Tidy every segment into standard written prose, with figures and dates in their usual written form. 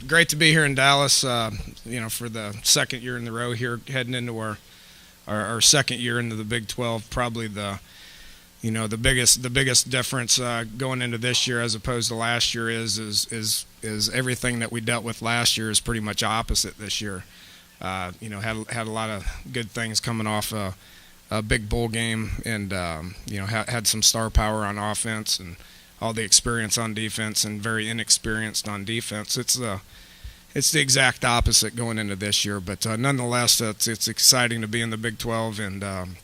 Great to be here in Dallas, for the second year in the row here, heading into our second year into the Big 12. Probably the biggest difference going into this year as opposed to last year is everything that we dealt with last year is pretty much opposite this year. Had a lot of good things coming off a big bowl game, and had some star power on offense and all the experience on defense, and very inexperienced on defense. It's the exact opposite going into this year, but nonetheless, it's exciting to be in the Big 12, and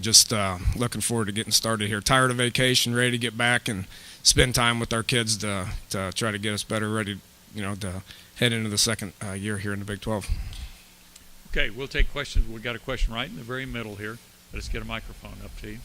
just looking forward to getting started here. Tired of vacation, ready to get back and spend time with our kids to try to get us better, ready, to head into the second year here in the Big 12. Okay, we'll take questions. We've got a question right in the very middle here. Let's get a microphone up to you.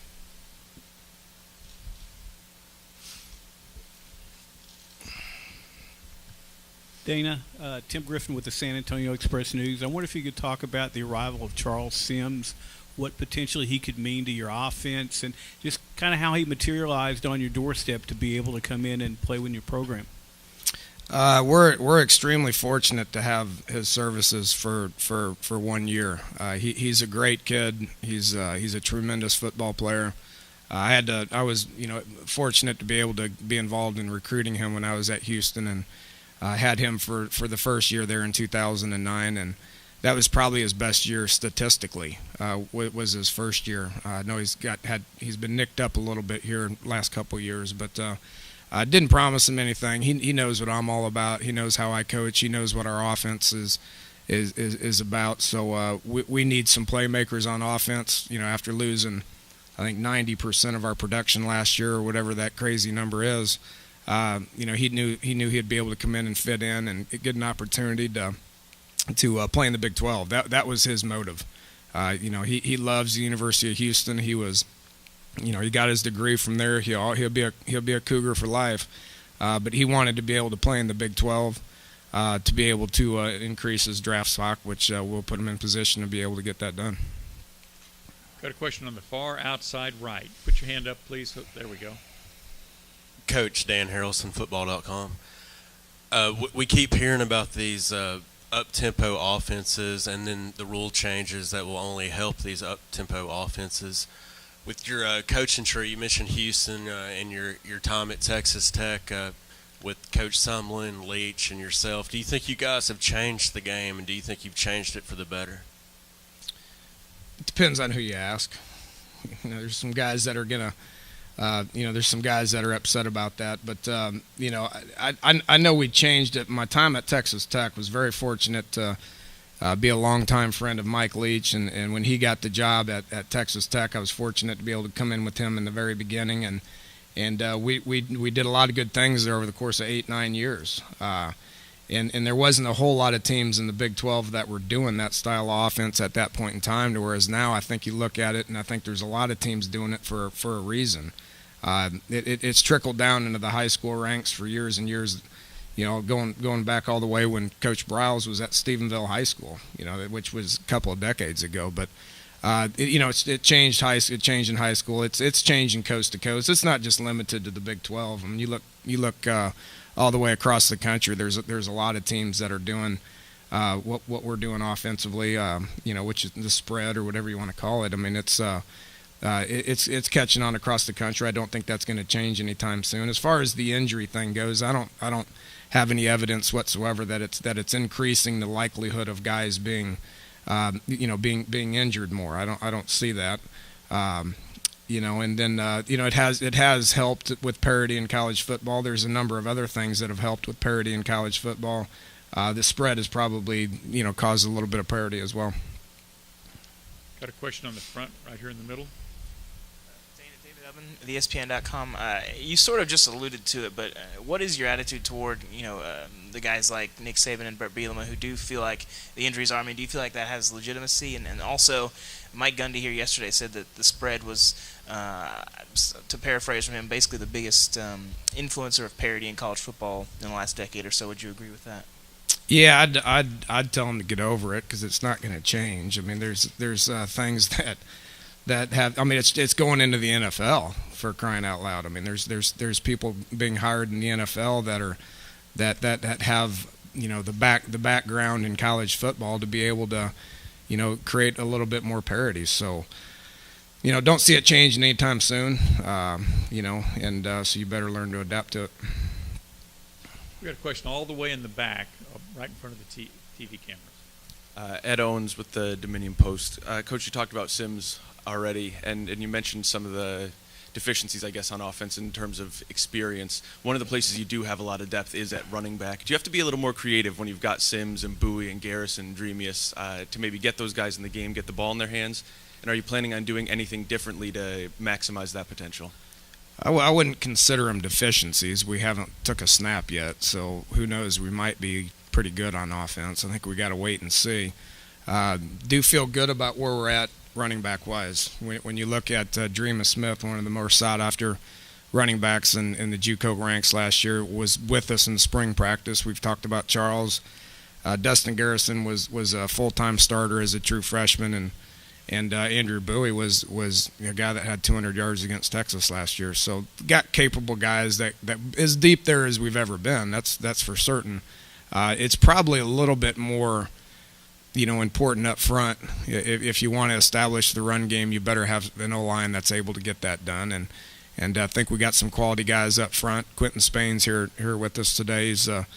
Dana, Tim Griffin with the San Antonio Express News. I wonder if you could talk about the arrival of Charles Sims, what potentially he could mean to your offense, and just kind of how he materialized on your doorstep to be able to come in and play with your program. We're extremely fortunate to have his services for 1 year. He's a great kid. He's a tremendous football player. I was fortunate to be able to be involved in recruiting him when I was at Houston, and had him for the first year there in 2009, and that was probably his best year statistically. Was his first year. I know he's been nicked up a little bit here last couple of years, but I didn't promise him anything. He knows what I'm all about. He knows how I coach. He knows what our offense is about. So we need some playmakers on offense. After losing, I think 90% of our production last year, or whatever that crazy number is. He knew he'd be able to come in and fit in and get an opportunity to play in the Big 12. That was his motive. He loves the University of Houston. He was, he got his degree from there. He'll be a Cougar for life. But he wanted to be able to play in the Big 12 to be able to increase his draft stock, which will put him in position to be able to get that done. Got a question on the far outside right. Put your hand up, please. There we go. Coach Dan Harrelson, football.com. We keep hearing about these up-tempo offenses and then the rule changes that will only help these up-tempo offenses. With your coaching tree, you mentioned Houston and your time at Texas Tech with Coach Sumlin, Leach, and yourself. Do you think you guys have changed the game, and do you think you've changed it for the better? It depends on who you ask. There's some guys that are going to there's some guys that are upset about that, but I know we changed it. My time at Texas Tech was very fortunate to be a longtime friend of Mike Leach, and when he got the job at Texas Tech, I was fortunate to be able to come in with him in the very beginning, and we did a lot of good things there over the course of 8-9 years. And there wasn't a whole lot of teams in the Big 12 that were doing that style of offense at that point in time, to whereas now I think you look at it, and I think there's a lot of teams doing it for a reason. It's trickled down into the high school ranks for years and years, going back all the way when Coach Briles was at Stephenville High School, which was a couple of decades ago. But it changed It changed in high school. It's changing coast to coast. It's not just limited to the Big 12. I mean, you look all the way across the country. There's a lot of teams that are doing what we're doing offensively, which is the spread or whatever you want to call it. I mean, it's catching on across the country. I don't think that's going to change anytime soon. As far as the injury thing goes, I don't have any evidence whatsoever that it's increasing the likelihood of guys being injured more. I don't see that. And then it has helped with parity in college football. There's a number of other things that have helped with parity in college football. The spread has probably caused a little bit of parity as well. Got a question on the front right here in the middle. David Ubben, the ESPN.com. You sort of just alluded to it, but what is your attitude toward the guys like Nick Saban and Brett Bielema who do feel like the injuries are? I mean, do you feel like that has legitimacy? And also, Mike Gundy here yesterday said that the spread was, to paraphrase from him, basically the biggest influencer of parity in college football in the last decade or so. Would you agree with that? Yeah, I'd tell them to get over it because it's not going to change. I mean, there's things that have. I mean, it's going into the NFL for crying out loud. I mean, there's people being hired in the NFL that that have the background in college football to be able to create a little bit more parity. So don't see it changing anytime soon. So you better learn to adapt to it. We got a question all the way in the back, right in front of the TV cameras. Ed Owens with the Dominion Post. Coach, you talked about Sims already, and you mentioned some of the deficiencies, I guess, on offense in terms of experience. One of the places you do have a lot of depth is at running back. Do you have to be a little more creative when you've got Sims and Bowie and Garrison and Dreamius to maybe get those guys in the game, get the ball in their hands? And are you planning on doing anything differently to maximize that potential? I wouldn't consider them deficiencies. We haven't took a snap yet, so who knows? We might be pretty good on offense. I think we got to wait and see. Do feel good about where we're at running back wise. When you look at Dreama Smith, one of the more sought after running backs in the JUCO ranks last year, was with us in spring practice. We've talked about Charles. Dustin Garrison was a full-time starter as a true freshman, and Andrew Bowie was a guy that had 200 yards against Texas last year. So got capable guys that as deep there as we've ever been. That's for certain. It's probably a little bit more important up front. If you want to establish the run game, you better have an O-line that's able to get that done. And I think we got some quality guys up front. Quentin Spain's here with us today. He's a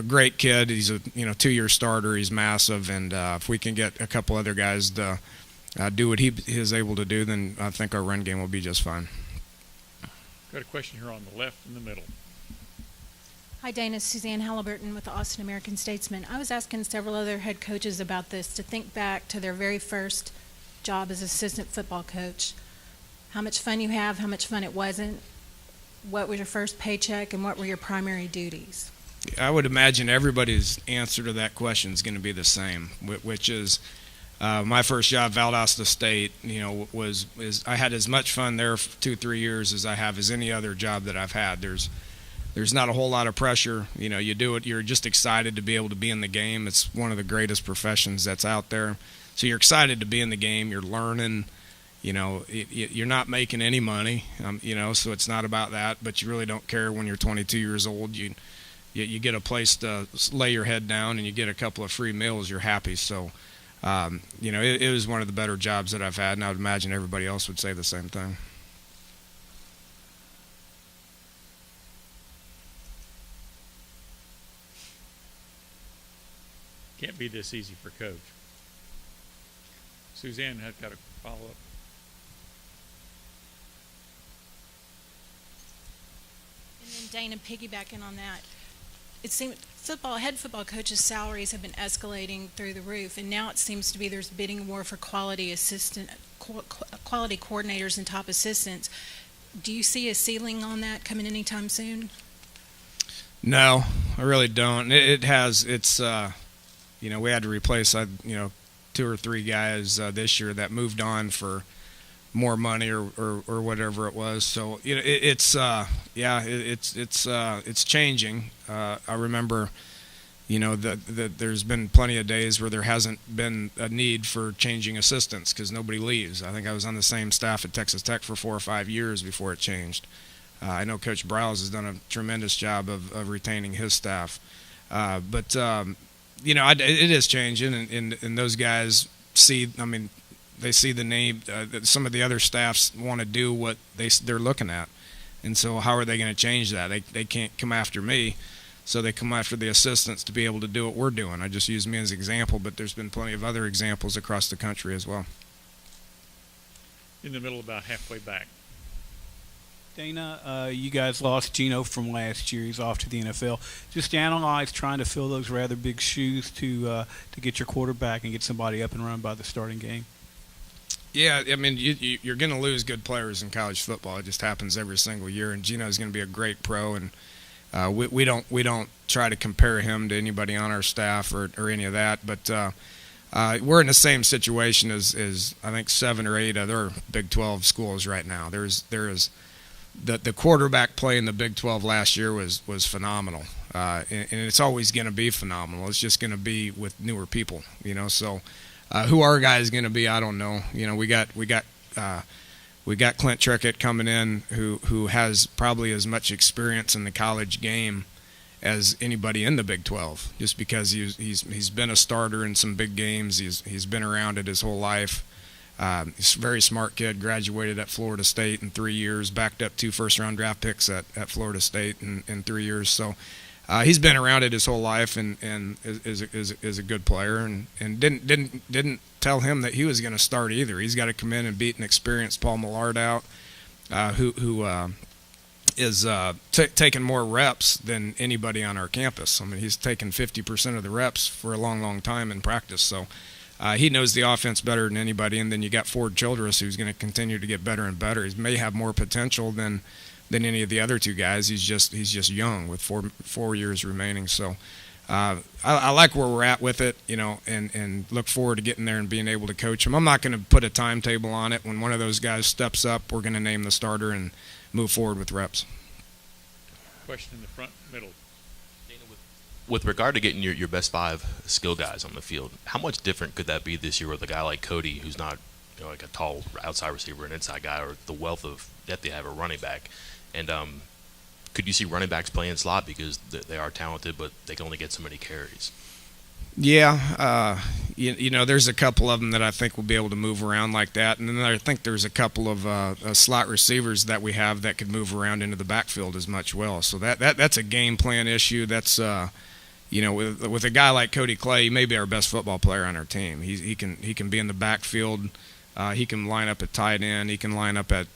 great kid. He's a 2-year starter. He's massive, and if we can get a couple other guys to do what he is able to do, then I think our run game will be just fine. Got a question here on the left in the middle. Hi, Dana. Suzanne Halliburton with the Austin American-Statesman. I was asking several other head coaches about this to think back to their very first job as assistant football coach. How much fun you have, how much fun it wasn't, what was your first paycheck, and what were your primary duties? I would imagine everybody's answer to that question is going to be the same, which is my first job, Valdosta State. Was I had as much fun there for 2-3 years as I have as any other job that I've had. There's not a whole lot of pressure. You do it. You're just excited to be able to be in the game. It's one of the greatest professions that's out there. So you're excited to be in the game. You're learning. You're not making any money. So it's not about that. But you really don't care when you're 22 years old. You get a place to lay your head down and you get a couple of free meals. You're happy. So, it was one of the better jobs that I've had, and I would imagine everybody else would say the same thing. Can't be this easy for Coach. Suzanne has got a follow-up. And then Dana, piggybacking on that, it seems head football coaches' salaries have been escalating through the roof, and now it seems to be there's bidding war for quality coordinators and top assistants. Do you see a ceiling on that coming anytime soon? No, I really don't. We had to replace 2 or 3 guys this year that moved on for more money or whatever it was. So it's changing. I remember that there's been plenty of days where there hasn't been a need for changing assistants because nobody leaves. I think I was on the same staff at Texas Tech for 4 or 5 years before it changed. I know Coach Browse has done a tremendous job of retaining his staff, but it is changing, and those guys see. I mean, they see the name. Some of the other staffs want to do what they're looking at, and so how are they going to change that? They can't come after me, so they come after the assistants to be able to do what we're doing. I just use me as an example, but there's been plenty of other examples across the country as well. In the middle, about halfway back. Dana, you guys lost Gino from last year. He's off to the NFL. Just analyze trying to fill those rather big shoes to get your quarterback and get somebody up and running by the starting game. Yeah, I mean, you're going to lose good players in college football. It just happens every single year, and Gino's going to be a great pro, and we don't try to compare him to anybody on our staff or any of that. But we're in the same situation as I think 7 or 8 other Big 12 schools right now. There is the quarterback play in the Big 12 last year was phenomenal, and it's always going to be phenomenal. It's just going to be with newer people, So who our guy is going to be, I don't know. We got Clint Trickett coming in, who has probably as much experience in the college game as anybody in the Big 12, just because he's been a starter in some big games. He's been around it his whole life. He's a very smart kid, graduated at Florida State in 3 years, backed up 2 first-round draft picks at Florida State in 3 years. So he's been around it his whole life and is a good player. And didn't tell him that he was going to start either. He's got to come in and beat an experienced Paul Millard out, who is taking more reps than anybody on our campus. I mean, he's taken 50% of the reps for a long, long time in practice. So he knows the offense better than anybody. And then you got Ford Childress, who's going to continue to get better and better. He may have more potential than any of the other 2 guys. He's just young with four years remaining. So I like where we're at with it, and look forward to getting there and being able to coach him. I'm not going to put a timetable on it. When one of those guys steps up, we're going to name the starter and move forward with reps. Question in the front middle. With regard to getting your best 5 skill guys on the field, how much different could that be this year with a guy like Cody, who's not like a tall outside receiver, an inside guy, or the wealth of depth they have a running back? And could you see running backs playing slot because they are talented, but they can only get so many carries? Yeah, there's a couple of them that I think will be able to move around like that, and then I think there's a couple of slot receivers that we have that could move around into the backfield as much well. So that's a game plan issue. That's with a guy like Cody Clay, he may be our best football player on our team. He can be in the backfield. He can line up at tight end. He can line up at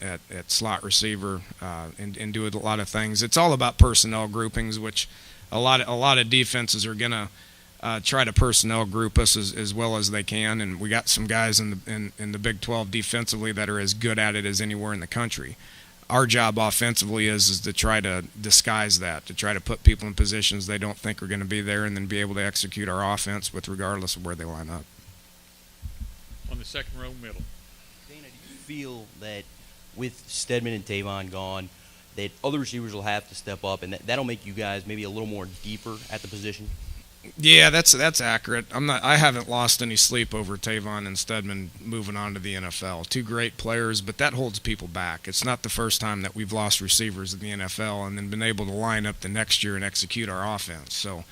slot receiver and do a lot of things. It's all about personnel groupings, which a lot of defenses are gonna try to personnel group us as well as they can. And we got some guys in the Big 12 defensively that are as good at it as anywhere in the country. Our job offensively is to try to disguise that, to try to put people in positions they don't think are going to be there, and then be able to execute our offense with regardless of where they line up. On the second row middle. Dana, do you feel that with Stedman and Tavon gone, that other receivers will have to step up, and that'll make you guys maybe a little more deeper at the position? Yeah, that's accurate. I haven't lost any sleep over Tavon and Stedman moving on to the NFL. 2 great players, but that holds people back. It's not the first time that we've lost receivers in the NFL and then been able to line up the next year and execute our offense. So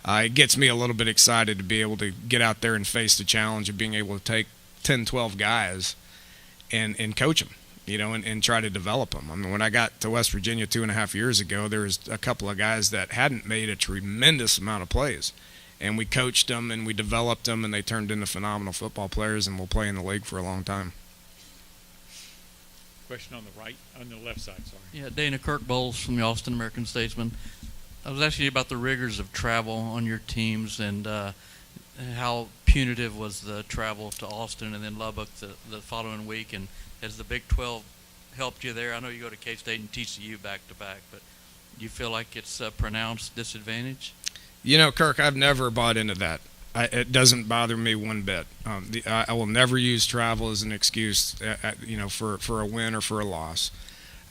it gets me a little bit excited to be able to get out there and face the challenge of being able to take 10, 12 guys and coach them, and try to develop them. I mean, when I got to West Virginia 2.5 years ago, there was a couple of guys that hadn't made a tremendous amount of plays. And we coached them and we developed them, and they turned into phenomenal football players and will play in the league for a long time. Question on the left side, sorry. Yeah, Dana, Kirk Bowles from the Austin American Statesman. I was asking you about the rigors of travel on your teams and how punitive was the travel to Austin and then Lubbock the following week, and has the Big 12 helped you there? I know you go to K-State and TCU back-to-back, but do you feel like it's a pronounced disadvantage? Kirk, I've never bought into that. It doesn't bother me one bit. I will never use travel as an excuse, for a win or for a loss.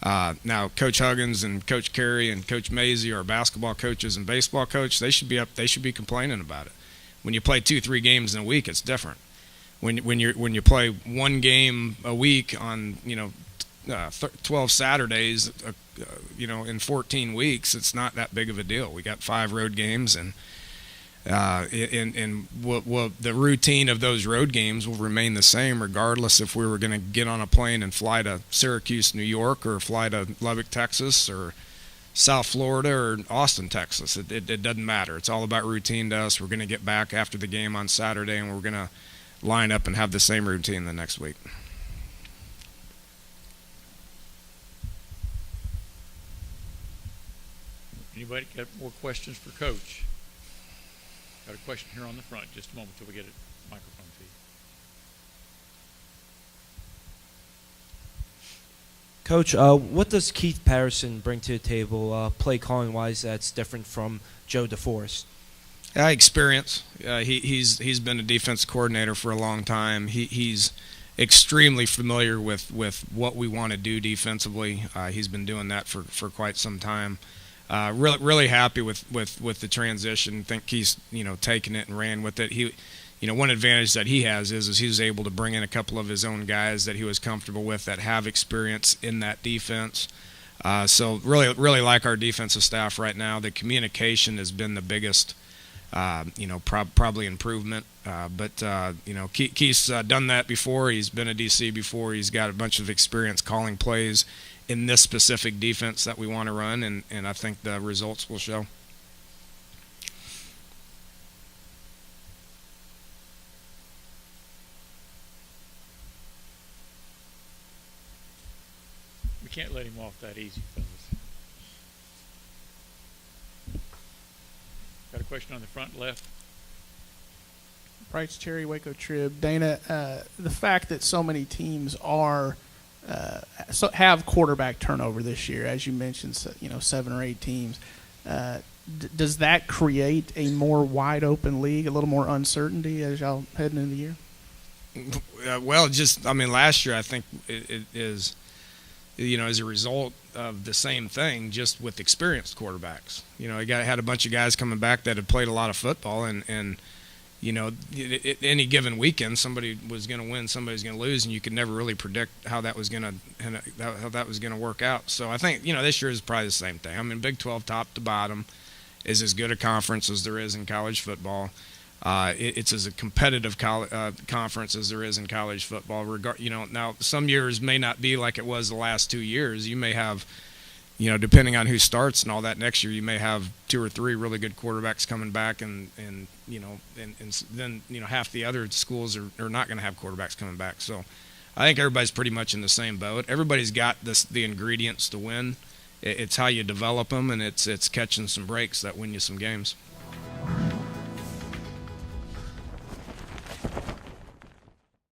Now, Coach Huggins and Coach Carey and Coach Maisie are basketball coaches and baseball coach. They should be complaining about it. When you play 2-3 games in a week, it's different. When you play 1 game a week on 12 Saturdays, in 14 weeks, it's not that big of a deal. We got 5 road games, and the routine of those road games will remain the same regardless if we were going to get on a plane and fly to Syracuse, New York, or fly to Lubbock, Texas, or South Florida, or Austin, Texas. It doesn't matter. It's all about routine to us. We're going to get back after the game on Saturday, and we're going to line up and have the same routine the next week. Anybody got more questions for Coach? Got a question here on the front. Just a moment till we get a microphone to you. Coach, what does Keith Patterson bring to the table, play calling wise, that's different from Joe DeForest? Experience. He's been a defense coordinator for a long time. He's extremely familiar with what we want to do defensively. He's been doing that for quite some time. Really happy with the transition. Think he's taken it and ran with it. He, one advantage that he has is he was able to bring in a couple of his own guys that he was comfortable with that have experience in that defense. So really like our defensive staff right now. The communication has been the biggest, probably improvement. But Keith's done that before. He's been a DC before. He's got a bunch of experience calling plays in this specific defense that we want to run, and I think the results will show. We can't let him off that easy, fellas. Got a question on the front left? Price Cherry, Waco Trib. Dana, the fact that so many teams are have quarterback turnover this year, as you mentioned, 7 or 8 teams, does that create a more wide open league, a little more uncertainty as y'all heading into the year? Last year I think it is, as a result of the same thing, just with experienced quarterbacks. Had a bunch of guys coming back that had played a lot of football, and any given weekend somebody was going to win, somebody's going to lose, and you could never really predict how that was going to work out. So I think this year is probably the same thing. Big 12 top to bottom is as good a conference as there is in college football. It's as a competitive conference as there is in college football. Now some years may not be like it was the last 2 years. You may have, depending on who starts and all that next year, you may have 2 or 3 really good quarterbacks coming back, and then half the other schools are not going to have quarterbacks coming back. So I think everybody's pretty much in the same boat. Everybody's got the ingredients to win. It's how you develop them, and it's catching some breaks that win you some games.